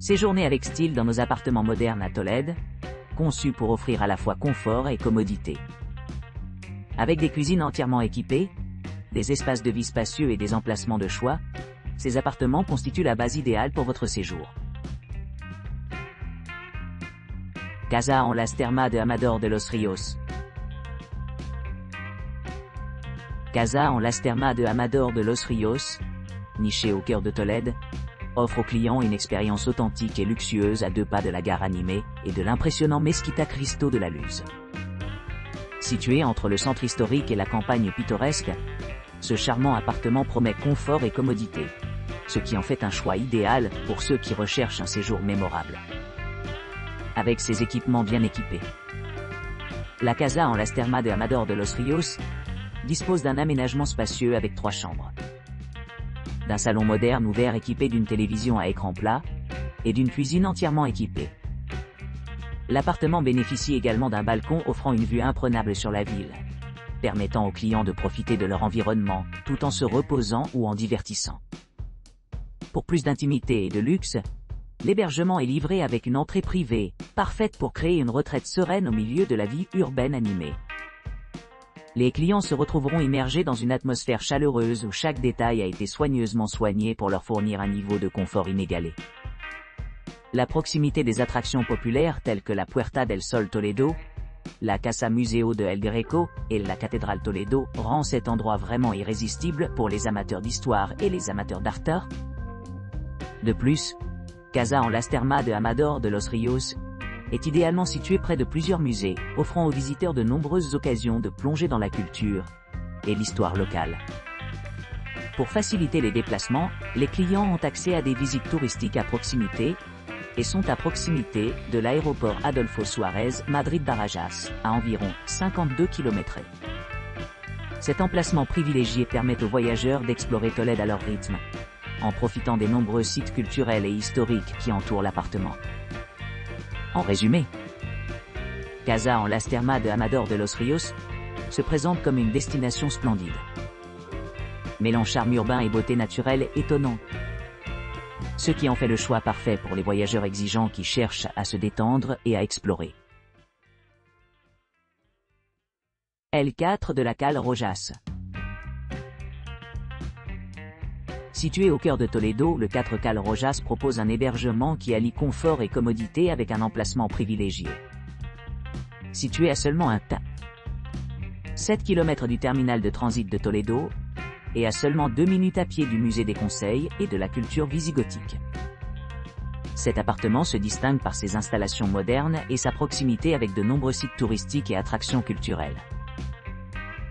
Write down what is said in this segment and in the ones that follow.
Séjournez avec style dans nos appartements modernes à Tolède, conçus pour offrir à la fois confort et commodité. Avec des cuisines entièrement équipées, des espaces de vie spacieux et des emplacements de choix, ces appartements constituent la base idéale pour votre séjour. Casa en Las Termas de Amador de los Ríos. Casa en Las Termas de Amador de los Ríos, nichée au cœur de Tolède, offre aux clients une expérience authentique et luxueuse à 2 pas de la gare animée et de l'impressionnant Mesquita Cristo de la Luz. Situé entre le centre historique et la campagne pittoresque, ce charmant appartement promet confort et commodité, ce qui en fait un choix idéal pour ceux qui recherchent un séjour mémorable. Avec ses équipements bien équipés, la Casa en Las Termas de Amador de los Ríos dispose d'un aménagement spacieux avec 3 chambres, d'un salon moderne ouvert équipé d'une télévision à écran plat et d'une cuisine entièrement équipée. L'appartement bénéficie également d'un balcon offrant une vue imprenable sur la ville, permettant aux clients de profiter de leur environnement tout en se reposant ou en divertissant. Pour plus d'intimité et de luxe, l'hébergement est livré avec une entrée privée, parfaite pour créer une retraite sereine au milieu de la vie urbaine animée. Les clients se retrouveront immergés dans une atmosphère chaleureuse où chaque détail a été soigneusement soigné pour leur fournir un niveau de confort inégalé. La proximité des attractions populaires telles que la Puerta del Sol Toledo, la Casa Museo de El Greco et la cathédrale Toledo rend cet endroit vraiment irrésistible pour les amateurs d'histoire et les amateurs d'art. De plus, Casa en Las Termas de Amador de los Ríos est idéalement situé près de plusieurs musées, offrant aux visiteurs de nombreuses occasions de plonger dans la culture et l'histoire locale. Pour faciliter les déplacements, les clients ont accès à des visites touristiques à proximité et sont à proximité de l'aéroport Adolfo Suárez Madrid-Barajas, à environ 52 km. Cet emplacement privilégié permet aux voyageurs d'explorer Tolède à leur rythme, en profitant des nombreux sites culturels et historiques qui entourent l'appartement. En résumé, Casa en Las Termas de Amador de los Ríos se présente comme une destination splendide, mêlant charme urbain et beauté naturelle étonnante, ce qui en fait le choix parfait pour les voyageurs exigeants qui cherchent à se détendre et à explorer. L4 de la Cal Rojas. Situé au cœur de Toledo, le 4 Cal Rojas propose un hébergement qui allie confort et commodité avec un emplacement privilégié. Situé à seulement 7 km du terminal de transit de Toledo, et à seulement 2 minutes à pied du musée des conseils et de la culture visigothique. Cet appartement se distingue par ses installations modernes et sa proximité avec de nombreux sites touristiques et attractions culturelles.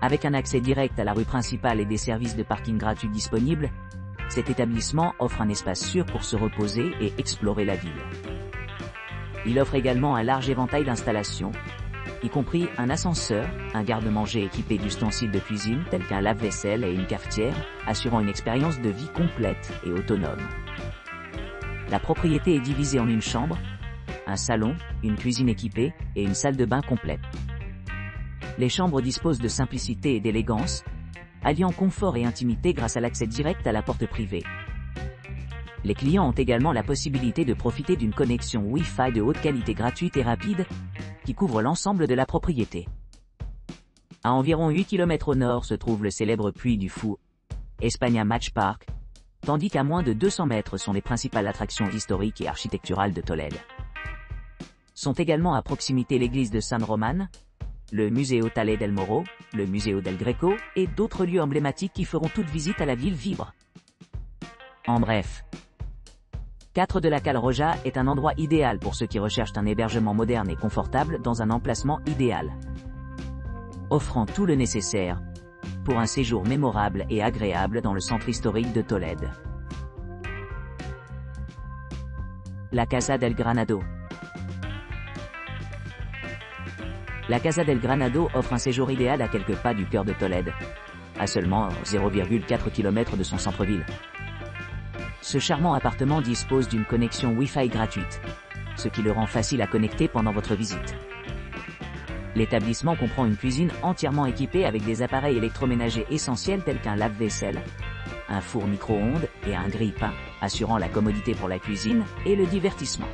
Avec un accès direct à la rue principale et des services de parking gratuits disponibles, cet établissement offre un espace sûr pour se reposer et explorer la ville. Il offre également un large éventail d'installations, y compris un ascenseur, un garde-manger équipé d'ustensiles de cuisine tels qu'un lave-vaisselle et une cafetière, assurant une expérience de vie complète et autonome. La propriété est divisée en une chambre, un salon, une cuisine équipée et une salle de bain complète. Les chambres disposent de simplicité et d'élégance, alliant confort et intimité grâce à l'accès direct à la porte privée. Les clients ont également la possibilité de profiter d'une connexion Wi-Fi de haute qualité gratuite et rapide, qui couvre l'ensemble de la propriété. À environ 8 km au nord se trouve le célèbre Puy du Fou, España Match Park, tandis qu'à moins de 200 mètres sont les principales attractions historiques et architecturales de Tolède. Sont également à proximité l'église de San Román, le Museo Tallé del Moro, le Museo del Greco et d'autres lieux emblématiques qui feront toute visite à la ville vivre. En bref, 4 de la Cal Rojas est un endroit idéal pour ceux qui recherchent un hébergement moderne et confortable dans un emplacement idéal, offrant tout le nécessaire pour un séjour mémorable et agréable dans le centre historique de Tolède. La Casa del Granado. La Casa del Granado offre un séjour idéal à quelques pas du cœur de Tolède, à seulement 0,4 km de son centre-ville. Ce charmant appartement dispose d'une connexion Wi-Fi gratuite, ce qui le rend facile à connecter pendant votre visite. L'établissement comprend une cuisine entièrement équipée avec des appareils électroménagers essentiels tels qu'un lave-vaisselle, un four micro-ondes et un grille-pain, assurant la commodité pour la cuisine et le divertissement.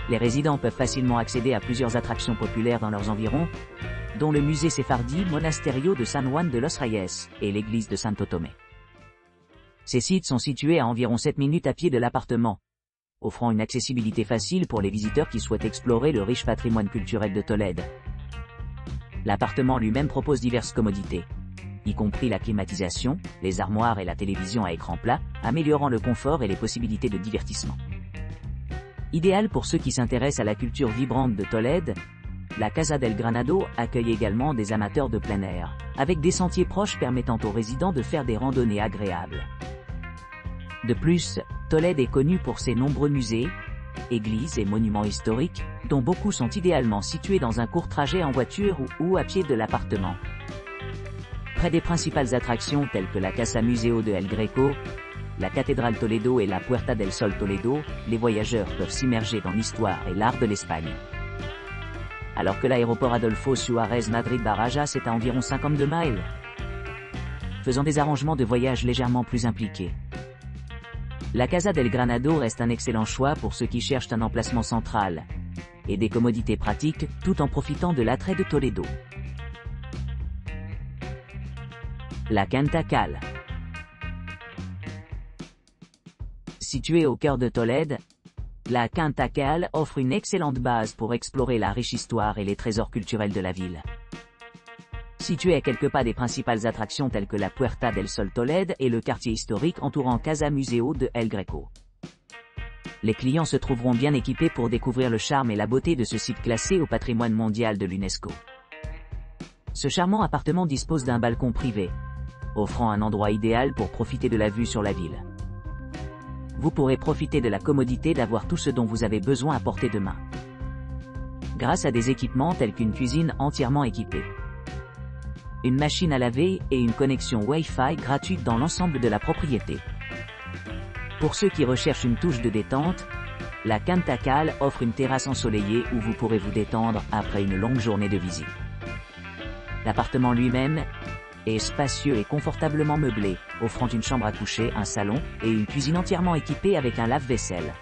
Les résidents peuvent facilement accéder à plusieurs attractions populaires dans leurs environs, dont le musée séfardi Monasterio de San Juan de los Reyes et l'église de Santo Tomé. Ces sites sont situés à environ 7 minutes à pied de l'appartement, offrant une accessibilité facile pour les visiteurs qui souhaitent explorer le riche patrimoine culturel de Tolède. L'appartement lui-même propose diverses commodités, y compris la climatisation, les armoires et la télévision à écran plat, améliorant le confort et les possibilités de divertissement. Idéal pour ceux qui s'intéressent à la culture vibrante de Tolède, la Casa del Granado accueille également des amateurs de plein air, avec des sentiers proches permettant aux résidents de faire des randonnées agréables. De plus, Tolède est connue pour ses nombreux musées, églises et monuments historiques, dont beaucoup sont idéalement situés dans un court trajet en voiture ou à pied de l'appartement. Près des principales attractions telles que la Casa Museo de El Greco, la cathédrale Toledo et la Puerta del Sol Toledo, les voyageurs peuvent s'immerger dans l'histoire et l'art de l'Espagne. Alors que l'aéroport Adolfo Suárez Madrid-Barajas est à environ 52 miles, faisant des arrangements de voyage légèrement plus impliqués. La Casa del Granado reste un excellent choix pour ceux qui cherchent un emplacement central et des commodités pratiques tout en profitant de l'attrait de Toledo. La Quinta Cal. Située au cœur de Tolède, la Quinta Cal offre une excellente base pour explorer la riche histoire et les trésors culturels de la ville. Située à quelques pas des principales attractions telles que la Puerta del Sol Tolède et le quartier historique entourant Casa Museo de El Greco. Les clients se trouveront bien équipés pour découvrir le charme et la beauté de ce site classé au patrimoine mondial de l'UNESCO. Ce charmant appartement dispose d'un balcon privé, offrant un endroit idéal pour profiter de la vue sur la ville. Vous pourrez profiter de la commodité d'avoir tout ce dont vous avez besoin à portée de main. Grâce à des équipements tels qu'une cuisine entièrement équipée, une machine à laver et une connexion Wi-Fi gratuite dans l'ensemble de la propriété. Pour ceux qui recherchent une touche de détente, la Quinta Cal offre une terrasse ensoleillée où vous pourrez vous détendre après une longue journée de visite. L'appartement lui-même est spacieux et confortablement meublé, offrant une chambre à coucher, un salon et une cuisine entièrement équipée avec un lave-vaisselle.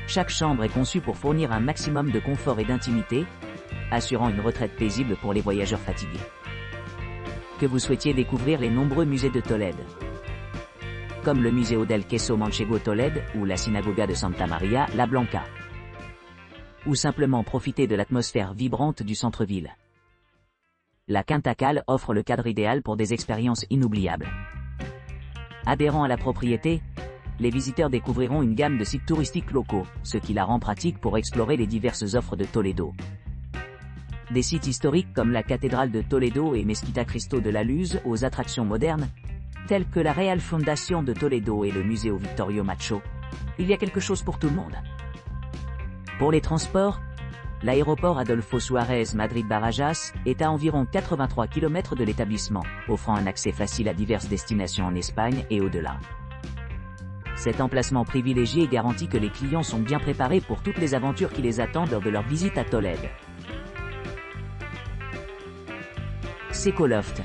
Chaque chambre est conçue pour fournir un maximum de confort et d'intimité, assurant une retraite paisible pour les voyageurs fatigués. Que vous souhaitiez découvrir les nombreux musées de Tolède, comme le Museo del Queso Manchego Tolède ou la Synagoga de Santa Maria la Blanca, ou simplement profiter de l'atmosphère vibrante du centre-ville. La Quinta Cal offre le cadre idéal pour des expériences inoubliables. Adhérant à la propriété, les visiteurs découvriront une gamme de sites touristiques locaux, ce qui la rend pratique pour explorer les diverses offres de Toledo. Des sites historiques comme la cathédrale de Toledo et Mesquita Cristo de la Luz aux attractions modernes, telles que la Real Fundación de Toledo et le Museo Victorio Macho, il y a quelque chose pour tout le monde. Pour les transports, l'aéroport Adolfo Suárez Madrid-Barajas est à environ 83 km de l'établissement, offrant un accès facile à diverses destinations en Espagne et au-delà. Cet emplacement privilégié garantit que les clients sont bien préparés pour toutes les aventures qui les attendent lors de leur visite à Tolède. Seco Loft.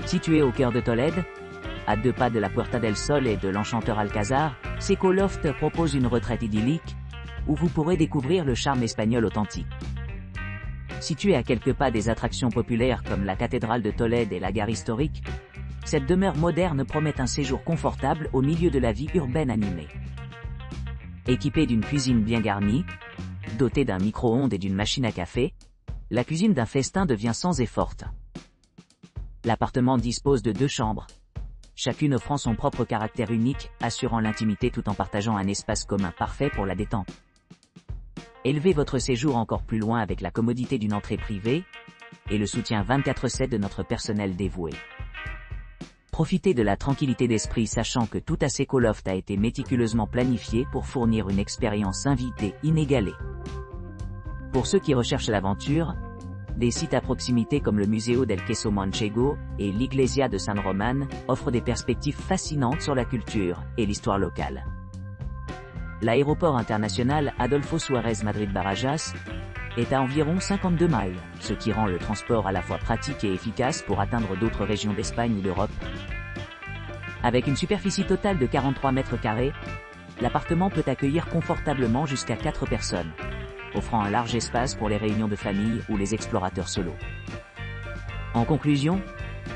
Situé au cœur de Tolède, à 2 pas de la Puerta del Sol et de l'enchanteur Alcazar, Seco Loft propose une retraite idyllique, où vous pourrez découvrir le charme espagnol authentique. Situé à quelques pas des attractions populaires comme la cathédrale de Tolède et la gare historique, cette demeure moderne promet un séjour confortable au milieu de la vie urbaine animée. Équipée d'une cuisine bien garnie, dotée d'un micro-ondes et d'une machine à café, la cuisine d'un festin devient sans et forte. L'appartement dispose de 2 chambres, chacune offrant son propre caractère unique, assurant l'intimité tout en partageant un espace commun parfait pour la détente. Élevez votre séjour encore plus loin avec la commodité d'une entrée privée et le soutien 24/7 de notre personnel dévoué. Profitez de la tranquillité d'esprit sachant que tout à Seco Loft a été méticuleusement planifié pour fournir une expérience invitée inégalée. Pour ceux qui recherchent l'aventure, des sites à proximité comme le Museo del Queso Manchego et l'Iglesia de San Román offrent des perspectives fascinantes sur la culture et l'histoire locale. L'aéroport international Adolfo Suárez Madrid-Barajas est à environ 52 miles, ce qui rend le transport à la fois pratique et efficace pour atteindre d'autres régions d'Espagne ou d'Europe. Avec une superficie totale de 43 mètres carrés, l'appartement peut accueillir confortablement jusqu'à 4 personnes, offrant un large espace pour les réunions de famille ou les explorateurs solo. En conclusion,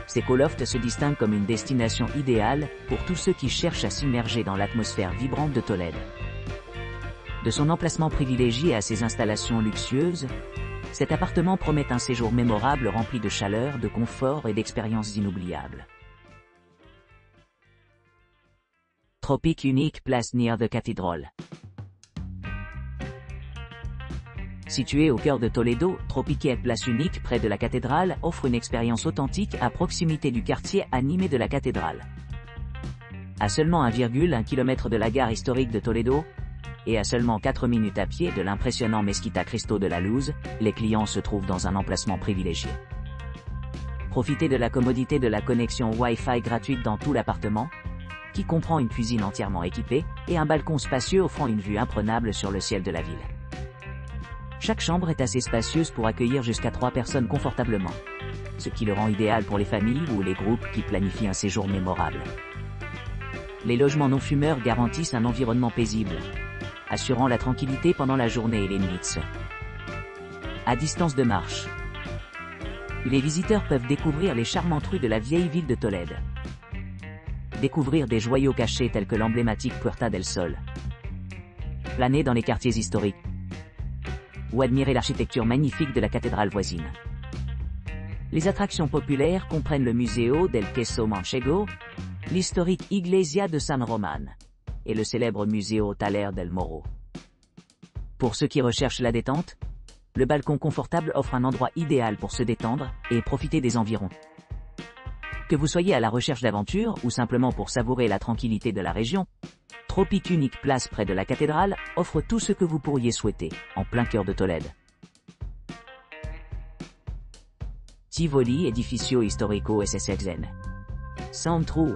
Secoloft se distingue comme une destination idéale pour tous ceux qui cherchent à s'immerger dans l'atmosphère vibrante de Tolède. De son emplacement privilégié à ses installations luxueuses, cet appartement promet un séjour mémorable rempli de chaleur, de confort et d'expériences inoubliables. Tropic Unique Place near the Cathedral. Situé au cœur de Toledo, Tropique Place Unique près de la cathédrale offre une expérience authentique à proximité du quartier animé de la cathédrale. À seulement 1,1 km de la gare historique de Toledo, et à seulement 4 minutes à pied de l'impressionnant Mesquita Cristo de la Luz, les clients se trouvent dans un emplacement privilégié. Profitez de la commodité de la connexion Wi-Fi gratuite dans tout l'appartement, qui comprend une cuisine entièrement équipée, et un balcon spacieux offrant une vue imprenable sur le ciel de la ville. Chaque chambre est assez spacieuse pour accueillir jusqu'à 3 personnes confortablement, ce qui le rend idéal pour les familles ou les groupes qui planifient un séjour mémorable. Les logements non-fumeurs garantissent un environnement paisible, assurant la tranquillité pendant la journée et les nuits. À distance de marche, les visiteurs peuvent découvrir les charmantes rues de la vieille ville de Tolède. Découvrir des joyaux cachés tels que l'emblématique Puerta del Sol. Planer dans les quartiers historiques. Ou admirer l'architecture magnifique de la cathédrale voisine. Les attractions populaires comprennent le Museo del Queso Manchego, l'historique Iglesia de San Román, et le célèbre Museo Thaler del Moro. Pour ceux qui recherchent la détente, le balcon confortable offre un endroit idéal pour se détendre et profiter des environs. Que vous soyez à la recherche d'aventure ou simplement pour savourer la tranquillité de la région, Tropic Unique Place près de la cathédrale offre tout ce que vous pourriez souhaiter, en plein cœur de Tolède. Tivoli Edificio Histórico SSXN. Centro.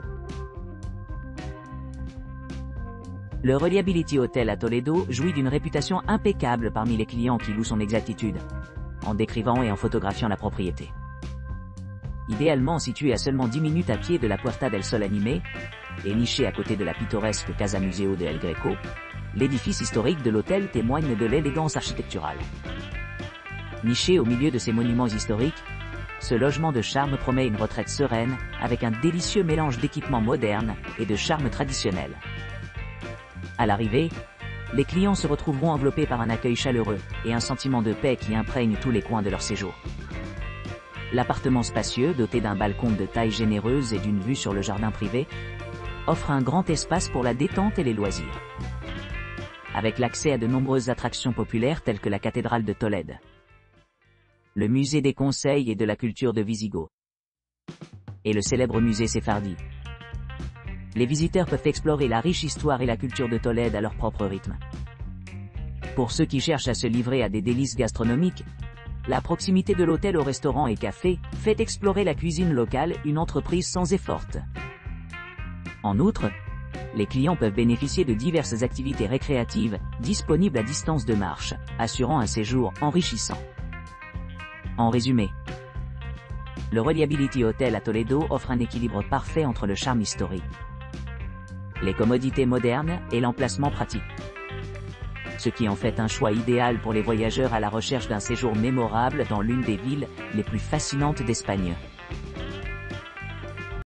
Le Reliability Hotel à Toledo jouit d'une réputation impeccable parmi les clients qui louent son exactitude, en décrivant et en photographiant la propriété. Idéalement situé à seulement 10 minutes à pied de la Puerta del Sol animée, et niché à côté de la pittoresque Casa Museo de El Greco, l'édifice historique de l'hôtel témoigne de l'élégance architecturale. Niché au milieu de ces monuments historiques, ce logement de charme promet une retraite sereine, avec un délicieux mélange d'équipements modernes et de charme traditionnel. À l'arrivée, les clients se retrouveront enveloppés par un accueil chaleureux et un sentiment de paix qui imprègne tous les coins de leur séjour. L'appartement spacieux, doté d'un balcon de taille généreuse et d'une vue sur le jardin privé, offre un grand espace pour la détente et les loisirs. Avec l'accès à de nombreuses attractions populaires telles que la cathédrale de Tolède, le musée des conseils et de la culture de Visigoth, et le célèbre musée Séfardi. Les visiteurs peuvent explorer la riche histoire et la culture de Tolède à leur propre rythme. Pour ceux qui cherchent à se livrer à des délices gastronomiques, la proximité de l'hôtel au restaurant et café fait explorer la cuisine locale une entreprise sans effort. En outre, les clients peuvent bénéficier de diverses activités récréatives disponibles à distance de marche, assurant un séjour enrichissant. En résumé, le Reliability Hotel à Toledo offre un équilibre parfait entre le charme historique, les commodités modernes et l'emplacement pratique, ce qui en fait un choix idéal pour les voyageurs à la recherche d'un séjour mémorable dans l'une des villes les plus fascinantes d'Espagne.